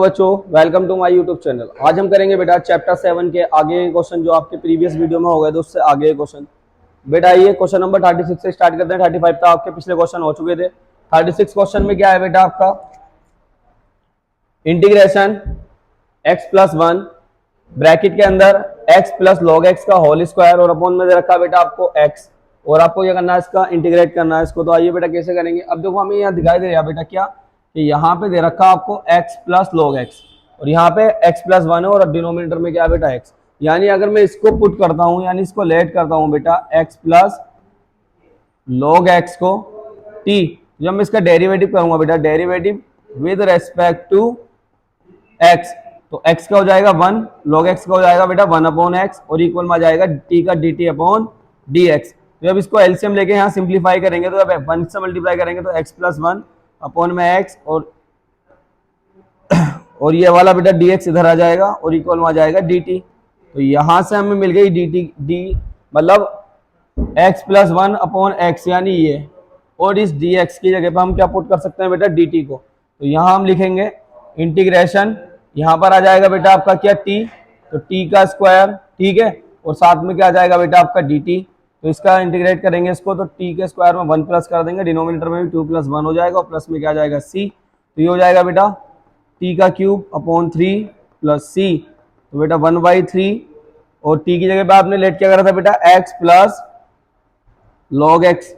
बच्चों welcome to my YouTube channel. आज हम करेंगे बेटा चैप्टर 7 के आगे क्वेश्चन जो आपके प्रीवियस वीडियो में हो गए थे उससे आगे क्वेश्चन। बेटा ये क्वेश्चन नंबर 36 से स्टार्ट करते हैं। 35 तक आपके पिछले क्वेश्चन हो चुके थे। 36 क्वेश्चन में क्या है बेटा आपका इंटीग्रेशन x प्लस 1 ब्रैकेट के अंदर x प्लस लॉग x का होल स्क्वायर और अपॉन में दे रखा बेटा आपको x और आपको क्या करना है इसका इंटीग्रेट करना है इसको। तो आइए बेटा कैसे करेंगे। अब देखो हमें यहाँ दिखाई दे रहा है बेटा क्या कि यहाँ पे दे रखा आपको x प्लस लॉग x और यहाँ पे x प्लस 1 है और डिनोमिनेटर में क्या है बेटा x। यानी अगर मैं इसको पुट करता हूँ यानी इसको लेट करता हूँ बेटा x प्लस लॉग x को t, जब मैं इसका डेरिवेटिव करूंगा बेटा derivative with respect to x तो x का हो जाएगा 1, log x का हो जाएगा बेटा 1 अपॉन x और इक्वल में आ जाएगा t का dt अपॉन dx। तो जब इसको एलसीएम लेके यहाँ सिंप्लीफाई करेंगे तो जब 1 से मल्टीप्लाई करेंगे तो x प्लस 1 अपॉन में x और ये वाला बेटा dx इधर आ जाएगा और इक्वल में आ जाएगा dt। तो यहां से हमें मिल गई dt d मतलब x प्लस 1 अपॉन x यानी ये, और इस dx की जगह पर हम क्या पुट कर सकते हैं बेटा dt को। तो यहाँ हम लिखेंगे इंटीग्रेशन, यहाँ पर आ जाएगा बेटा आपका क्या t, तो t का स्क्वायर ठीक है और साथ में क्या आ जाएगा बेटा आपका dt। तो इसका इंटीग्रेट करेंगे इसको तो t के स्क्वायर में 1 प्लस कर देंगे, डिनोमिनेटर में भी 2 प्लस 1 हो जाएगा और प्लस में क्या आ जाएगा c। तो ये हो जाएगा बेटा t का क्यूब अपॉन 3 प्लस c। तो बेटा 1/3 और t की जगह पे आपने लेट क्या करा था बेटा x प्लस लॉग x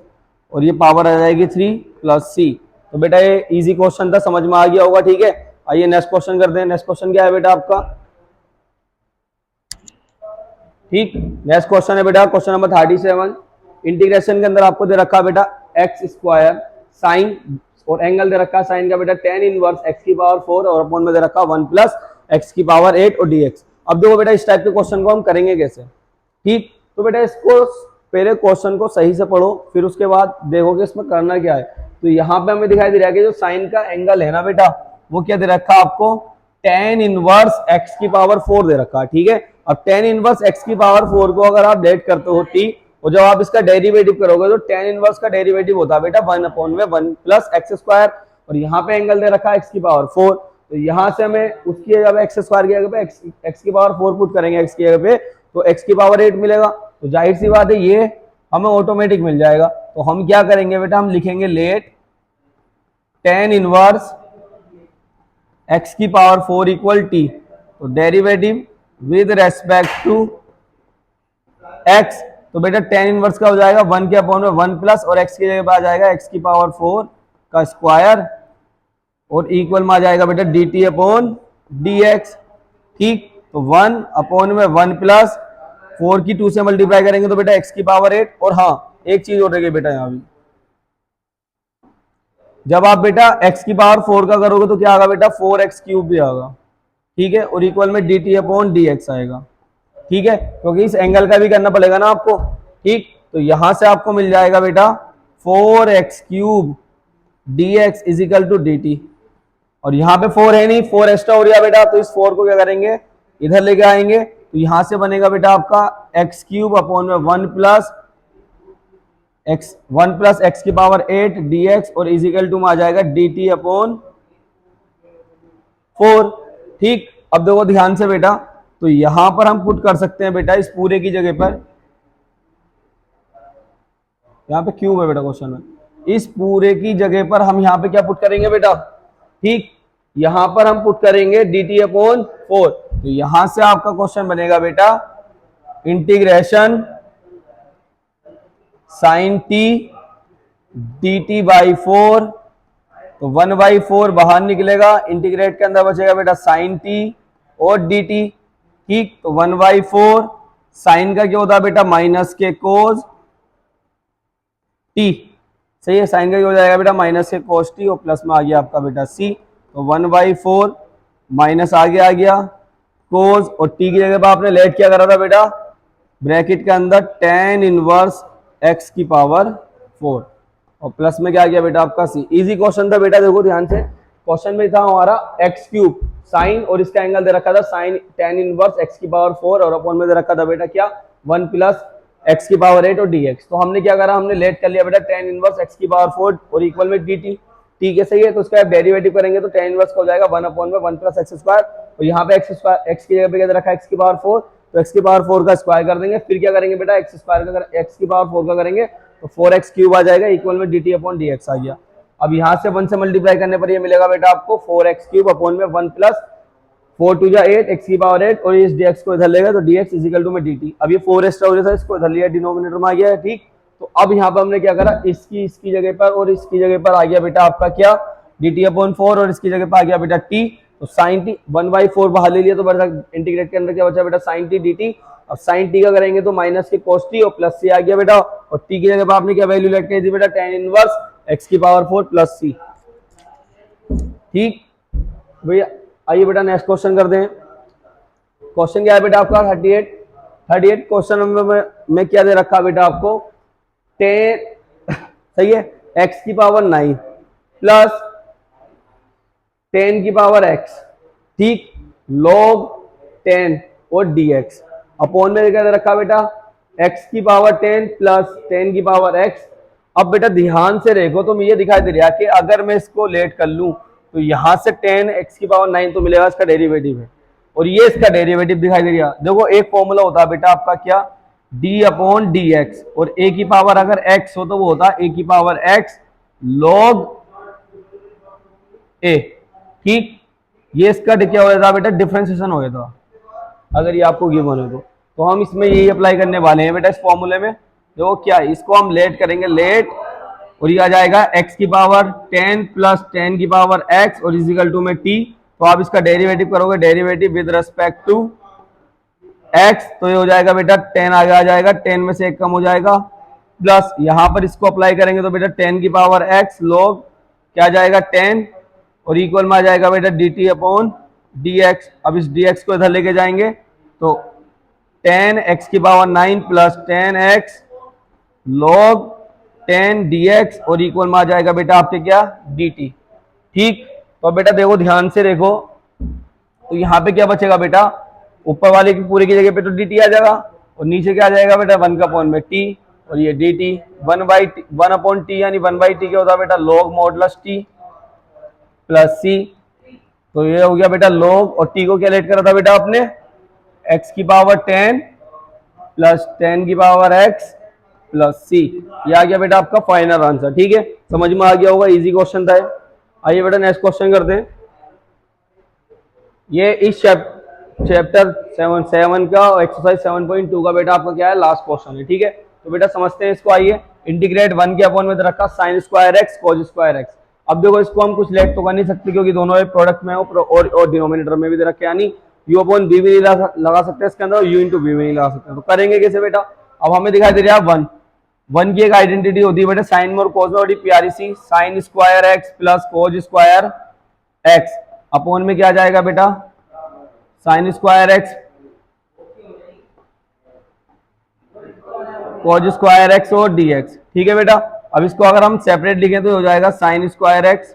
और ये पावर आ जाएगी 3 प्लस c। तो बेटा ये इजी क्वेश्चन था, समझ में आ गया होगा ठीक है। आइए नेक्स्ट क्वेश्चन करते हैं। नेक्स्ट क्वेश्चन क्या है बेटा आपका ठीक। नेक्स्ट क्वेश्चन है बेटा क्वेश्चन नंबर 37। इंटीग्रेशन के अंदर आपको दे रखा है बेटा एक्स स्क्वायर साइन और एंगल दे रखा है साइन का बेटा tan इनवर्स x की पावर 4 और अपॉन में दे रखा 1 प्लस x की पावर 8 और dx। अब देखो बेटा इस टाइप के क्वेश्चन को हम करेंगे कैसे ठीक। तो बेटा इसको पहले क्वेश्चन को सही से पढ़ो फिर उसके बाद देखो कि इसमें करना क्या है। तो यहाँ पे हमें दिखाई दे रहा है कि जो साइन का एंगल है ना बेटा वो क्या दे रखा है आपको tan इनवर्स x की पावर 4 दे रखा है ठीक है। अब tan इनवर्स x की पावर 4 को अगर आप लेट करते हो t और जब आप इसका डेरिवेटिव करोगे तो tan इनवर्स का डेरिवेटिव होता है बेटा 1 अपॉन में 1 प्लस एक्स स्क्वायर और यहाँ पे एंगल दे रखा है x की पावर 4। तो यहाँ से हमें उसकी जगह एक्स स्क्वायर की जगह पे x की पावर 4 पुट करेंगे x की जगह पे तो x की पावर 8 मिलेगा। तो जाहिर सी बात है ये हमें ऑटोमेटिक मिल जाएगा। तो हम क्या करेंगे बेटा हम लिखेंगे लेट tan इनवर्स x की पावर 4 इक्वल t। तो derivative with respect to x तो बेटा tan इनवर्स का हो जाएगा 1 के अपॉन में 1 प्लस और x की जगह पे आ जाएगा x की पावर 4 का स्क्वायर और इक्वल में आ जाएगा बेटा dt अपॉन dx ठीक। तो 1 अपॉन में 1 प्लस 4 की 2 से मल्टीप्लाई करेंगे तो बेटा x की पावर 8। और हाँ एक चीज और रहेगी बेटा यहाँ भी जब आप बेटा x की पावर 4 का करोगे तो क्या आएगा बेटा 4x क्यूब भी आएगा ठीक है और इक्वल में dt अपॉन dx आएगा ठीक है क्योंकि इस एंगल का भी करना पड़ेगा ना आपको ठीक। तो यहां से आपको मिल जाएगा बेटा 4x cube dx is equal to dt और यहाँ पे 4 है नहीं 4 एक्स्ट्रा हो रहा बेटा तो इस 4 को क्या करेंगे इधर लेके आएंगे। तो यहां से बनेगा बेटा आपका x क्यूब अपॉन में 1 प्लस x की पावर 8 dx और इज इक्वल टू में आ जाएगा dt अपॉन 4 ठीक। अब देखो ध्यान से बेटा तो यहां पर हम पुट कर सकते हैं बेटा इस पूरे की जगह पर यहाँ पे क्यूब है बेटा क्वेश्चन में इस पूरे की जगह पर हम यहाँ पे क्या पुट करेंगे बेटा ठीक। यहां पर हम पुट करेंगे dt अपॉन 4। तो यहां से आपका क्वेश्चन बनेगा बेटा integration sine t dt by 4 तो 1/4 बाहर निकलेगा इंटीग्रेट के अंदर बचेगा बेटा साइन t और dt ठीक। तो 1/4 साइन का क्या होता है बेटा माइनस के कोस t सही है। साइन का क्या हो जाएगा बेटा माइनस के कोस t और प्लस में आ गया आपका बेटा c। तो 1/4 माइनस आ गया कोस और t की जगह पर आपने लेट क्या करा था बेटा ब्रैकेट के अंदर tan इनवर्स x की पावर 4 और प्लस में क्या आ गया बेटा आपका c। इजी क्वेश्चन था बेटा देखो ध्यान से क्वेश्चन में था हमारा x क्यूब साइन और इसका एंगल दे रखा था साइन tan इनवर्स x की पावर 4 और अपॉन में दे रखा था बेटा क्या 1 प्लस x की पावर 8 और dx। तो हमने क्या करा हमने लेट कर लिया बेटा tan इनवर्स x की पावर 4 और इक्वल में dt ठीक है, सही है। तो उसका डेरिवेटिव करेंगे तो tan इनवर्स का हो जाएगा 1/1 प्लस एक्स स्क्वायर, और यहाँ पे एक्स स्क्वायर एक्स की जगह पे क्या दे रखा है, एक्स की पावर 4, तो एक्स की पावर 4 का स्क्वायर कर देंगे। फिर क्या करेंगे बेटा, एक्स स्क्वायर का एक्स की पावर 4 का करेंगे तो 4x क्यूब आ जाएगा, इक्वल में dt अपॉन dx आ गया। अब यहाँ से 1 से मल्टीप्लाई करने पर ये मिलेगा बेटा आपको 4x क्यूब अपॉन में 1 प्लस 4 टू जा 8 एक्स की पावर 8, और इस dx को इधर लेगा तो dx इज इक्वल टू में dt। अब ये 4 एक्स्ट्रा हो जाता है, इसको इधर लिया, डिनोमिनेटर में आ गया है, ठीक। तो अब यहाँ पर हमने क्या करा, इसकी जगह पर और इसकी जगह पर आ गया बेटा आपका क्या, dt अपॉन 4, और इसकी जगह पर आ गया बेटा t। तो sin t 1/4 बाहर ले लिया तो बचा इंटीग्रेट के अंदर क्या बचा बेटा, sin t dt। अब sin t का करेंगे तो माइनस के cos t और प्लस c आ गया बेटा, और t की जगह पर आपने क्या वैल्यू लेट कर दी बेटा, tan इनवर्स x की पावर 4 प्लस c, ठीक भैया। आइए बेटा नेक्स्ट क्वेश्चन करते हैं। क्वेश्चन क्या है बेटा आपका 38 क्वेश्चन में क्या दे रखा बेटा आपको, 10 सही है, x की पावर 9 प्लस 10 की पावर x, ठीक, log 10 और dx अपॉन में क्या दे रखा बेटा, x की पावर 10 प्लस 10 की पावर x। अब बेटा ध्यान से देखो तो मुझे दिखाई दे रहा है कि अगर मैं इसको लेट कर लूं तो यहां से 10 x की पावर 9 तो मिलेगा, इसका डेरिवेटिव है, और ये इसका डेरिवेटिव दिखाई दे रहा है। देखो एक फॉर्मूला होता है बेटा आपका क्या, d अपॉन डी एक्स, और a की पावर अगर x हो तो वो होता है a की पावर x log a, ठीक। ये इसका क्या हो जाता बेटा, डिफरेंशिएशन हो जाता अगर ये आपको गिवन है तो हम इसमें यही अप्लाई करने वाले हैं बेटा इस फॉर्मूले में। देखो क्या, इसको हम लेट करेंगे, लेट, और ये आ जाएगा x की पावर 10 प्लस 10 की पावर x और इजिकल टू में t। तो आप इसका डेरिवेटिव करोगे, derivative with respect to x, तो ये हो जाएगा बेटा 10 आगे आ जाएगा, 10 में से 1 कम हो जाएगा, प्लस यहां पर इसको अप्लाई करेंगे तो बेटा 10 की पावर x log क्या आ जाएगा 10, और इक्वल में आ जाएगा बेटा dt अपॉन dx। अब इस dx को इधर लेके जाएंगे तो 10x की power 9 plus 10x log 10 dx, और इक्वल में आ जाएगा बेटा आपके क्या, dt, ठीक। तो बेटा देखो ध्यान से देखो, तो यहाँ पे क्या बचेगा बेटा, ऊपर वाले की पूरे की जगह पे तो dt आ जाएगा, और नीचे क्या आ जाएगा बेटा 1 का अपॉन में t, और ये dt 1 अपॉन t यानी 1/t क्या होता है बेटा, log modulus t plus c। तो ये हो गया बेटा log, और t को क्या लेट करा था बेटा आपने, x की पावर 10 प्लस 10 की पावर x प्लस c। ये आ गया बेटा आपका फाइनल आंसर, ठीक है, समझ में आ गया होगा, इजी क्वेश्चन था। आइए बेटा नेक्स्ट क्वेश्चन करते हैं। ये इस चैप्टर 7 का एक्सरसाइज 7.2 का बेटा आपका क्या है, लास्ट क्वेश्चन है, ठीक है। तो बेटा समझते हैं इसको। आइए, इंटीग्रेट 1 के अपॉन में रखा sign square x cos square x. अब देखो इसको हम कुछ लेट तो कर नहीं सकते क्योंकि दोनों प्रोडक्ट में और डिनोमिनेटर में भी दे रखे, यानी u अपॉन बी भी नहीं लगा सकते इसके अंदर, और u इंटू बी भी नहीं लगा सकते। तो करेंगे कैसे बेटा, अब हमें दिखाई दे रहा है 1 की एक आइडेंटिटी होती है बेटा साइन में और कॉस में, बड़ी प्यारी सी, sine square x plus cos square x upon में क्या आ जाएगा बेटा, sine square x cos square x और dx, ठीक है बेटा। अब इसको अगर हम सेपरेट लिखें तो हो जाएगा साइन स्क्वायर एक्स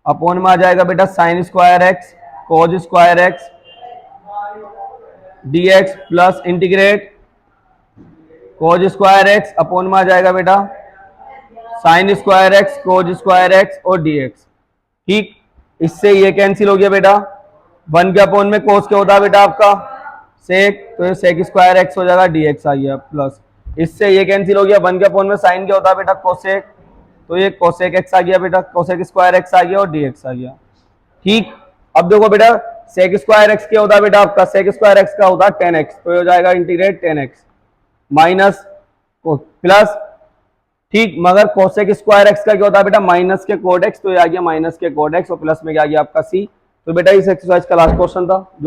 अपॉन में आ जाएगा बेटा sine square x cos square x dx plus integrate cos square x upon में आ जाएगा बेटा sine square x cos square x और dx, ठीक। इससे ये कैंसिल हो गया बेटा, 1 के अपॉन में cos क्या होता है बेटा आपका सेक, तो ये सेक स्क्वायर एक्स हो जाएगा, dx आ गया, प्लस इससे ये कैंसिल हो गया, 1 के अपॉन में साइन क्या होता है बेटा कोसेक, तो ये कोसेक एक्स आ गया बेटा, कोसेक स्क्वायर एक्स आ गया और dx आ गया, ठीक। अब देखो बेटा सेक स्क्वायर एक्स क्या होता है बेटा आपका, सेक स्क्वायर एक्स का होता है 10x, तो ये हो जाएगा इंटीग्रेट 10x माइनस प्लस, ठीक, मगर कोसेक स्क्वायर एक्स का क्या होता है बेटा माइनस के कोड एक्स, तो ये आ गया माइनस के कोड एक्स और प्लस में क्या आ गया आपका c। तो बेटा इस एक्सरसाइज का लास्ट क्वेश्चन था जो